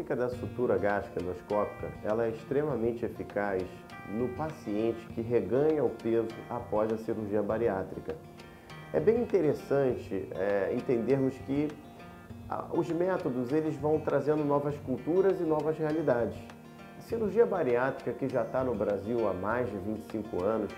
técnica da sutura gástrica endoscópica, ela é extremamente eficaz no paciente que reganha o peso após a cirurgia bariátrica. É bem interessante entendermos que os métodos eles vão trazendo novas culturas e novas realidades. A cirurgia bariátrica, que já está no Brasil há mais de 25 anos,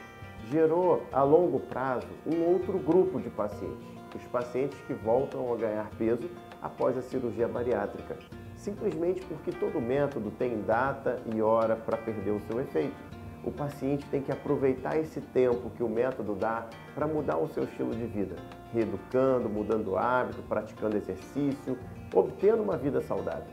gerou a longo prazo um outro grupo de pacientes, os pacientes que voltam a ganhar peso após a cirurgia bariátrica, simplesmente porque todo método tem data e hora para perder o seu efeito. O paciente tem que aproveitar esse tempo que o método dá para mudar o seu estilo de vida, reeducando, mudando o hábito, praticando exercício, obtendo uma vida saudável.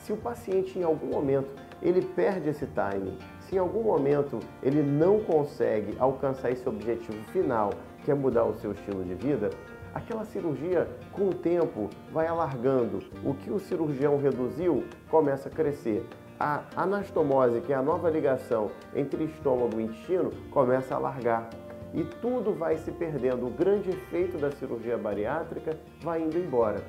Se o paciente em algum momento ele perde esse timing, se em algum momento ele não consegue alcançar esse objetivo final, que é mudar o seu estilo de vida, aquela cirurgia, com o tempo, vai alargando. O que o cirurgião reduziu começa a crescer. A anastomose, que é a nova ligação entre estômago e intestino, começa a alargar. E tudo vai se perdendo. O grande efeito da cirurgia bariátrica vai indo embora.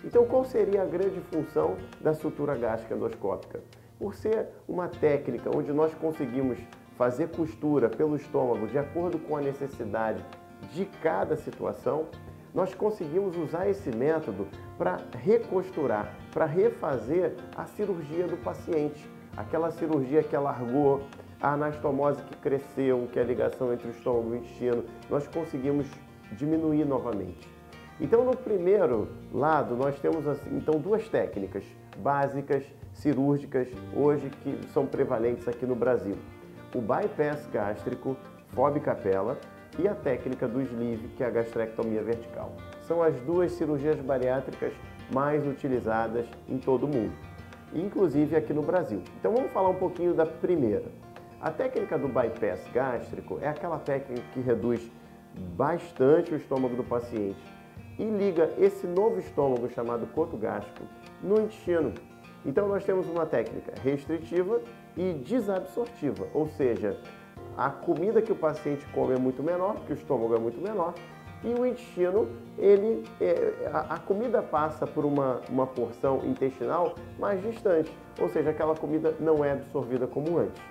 Então, qual seria a grande função da sutura gástrica endoscópica? Por ser uma técnica onde nós conseguimos fazer costura pelo estômago de acordo com a necessidade de cada situação, nós conseguimos usar esse método para recosturar, para refazer a cirurgia do paciente. Aquela cirurgia que alargou, a anastomose que cresceu, que é a ligação entre o estômago e o intestino, nós conseguimos diminuir novamente. Então, no primeiro lado, nós temos então duas técnicas básicas, cirúrgicas, hoje que são prevalentes aqui no Brasil. O bypass gástrico, FOB Capella, e a técnica do sleeve, que é a gastrectomia vertical. São as duas cirurgias bariátricas mais utilizadas em todo o mundo, inclusive aqui no Brasil. Então vamos falar um pouquinho da primeira. A técnica do bypass gástrico é aquela técnica que reduz bastante o estômago do paciente e liga esse novo estômago chamado coto gástrico no intestino. Então nós temos uma técnica restritiva e desabsortiva, ou seja, a comida que o paciente come é muito menor, porque o estômago é muito menor, e o intestino, a comida passa por uma porção intestinal mais distante, ou seja, aquela comida não é absorvida como antes.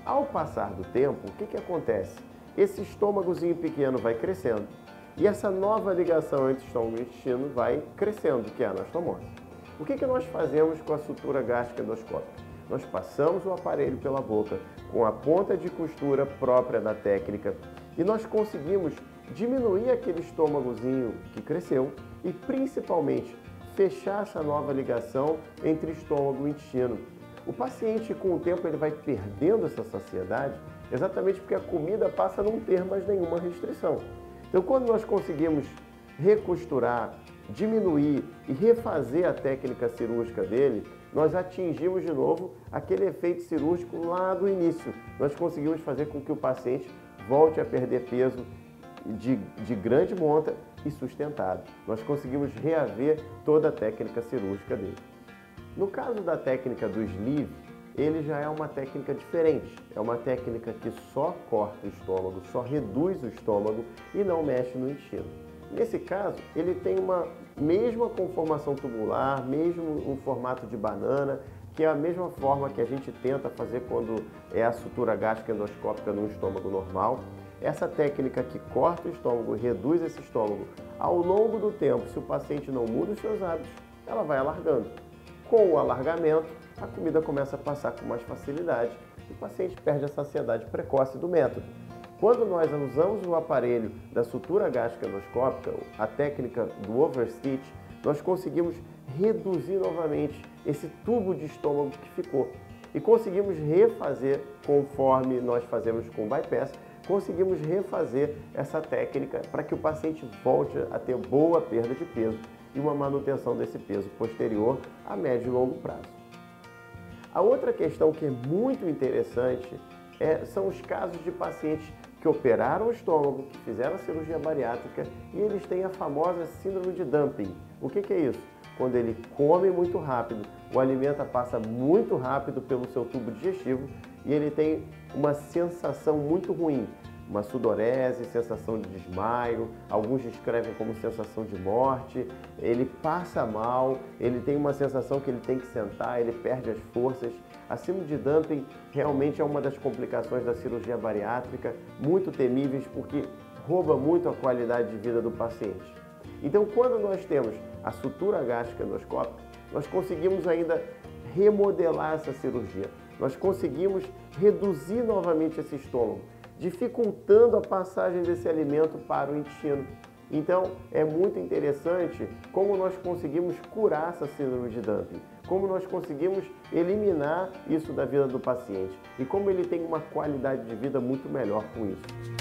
Ao passar do tempo, o que acontece? Esse estômagozinho pequeno vai crescendo, e essa nova ligação entre estômago e intestino vai crescendo, que é a anastomose. O que nós fazemos com a sutura gástrica endoscópica? Nós passamos o aparelho pela boca com a ponta de costura própria da técnica e nós conseguimos diminuir aquele estômagozinho que cresceu e principalmente fechar essa nova ligação entre estômago e intestino. O paciente, com o tempo, ele vai perdendo essa saciedade exatamente porque a comida passa a não ter mais nenhuma restrição. Então, quando nós conseguimos recosturar, diminuir e refazer a técnica cirúrgica dele, nós atingimos de novo aquele efeito cirúrgico lá do início. Nós conseguimos fazer com que o paciente volte a perder peso de grande monta e sustentado. Nós conseguimos reaver toda a técnica cirúrgica dele. No caso da técnica do sleeve, ele já é uma técnica diferente. É uma técnica que só corta o estômago, só reduz o estômago e não mexe no intestino. Nesse caso, ele tem uma mesma conformação tubular, mesmo um formato de banana, que é a mesma forma que a gente tenta fazer quando é a sutura gástrica endoscópica no estômago normal. Essa técnica que corta o estômago, reduz esse estômago, ao longo do tempo, se o paciente não muda os seus hábitos, ela vai alargando. Com o alargamento, a comida começa a passar com mais facilidade e o paciente perde a saciedade precoce do método. Quando nós usamos o aparelho da sutura gástrica endoscópica, a técnica do overstitch, nós conseguimos reduzir novamente esse tubo de estômago que ficou. E conseguimos refazer, conforme nós fazemos com o bypass, conseguimos refazer essa técnica para que o paciente volte a ter boa perda de peso e uma manutenção desse peso posterior a médio e longo prazo. A outra questão que é muito interessante são os casos de pacientes que operaram o estômago, que fizeram a cirurgia bariátrica e eles têm a famosa síndrome de dumping. O que é isso? Quando ele come muito rápido, o alimento passa muito rápido pelo seu tubo digestivo e ele tem uma sensação muito ruim, uma sudorese, sensação de desmaio, alguns descrevem como sensação de morte, ele passa mal, ele tem uma sensação que ele tem que sentar, ele perde as forças. A síndrome de Dumping realmente é uma das complicações da cirurgia bariátrica, muito temíveis porque rouba muito a qualidade de vida do paciente. Então, quando nós temos a sutura gástrica endoscópica, nós conseguimos ainda remodelar essa cirurgia. Nós conseguimos reduzir novamente esse estômago, dificultando a passagem desse alimento para o intestino. Então, é muito interessante como nós conseguimos curar essa síndrome de Dumping, como nós conseguimos eliminar isso da vida do paciente e como ele tem uma qualidade de vida muito melhor com isso.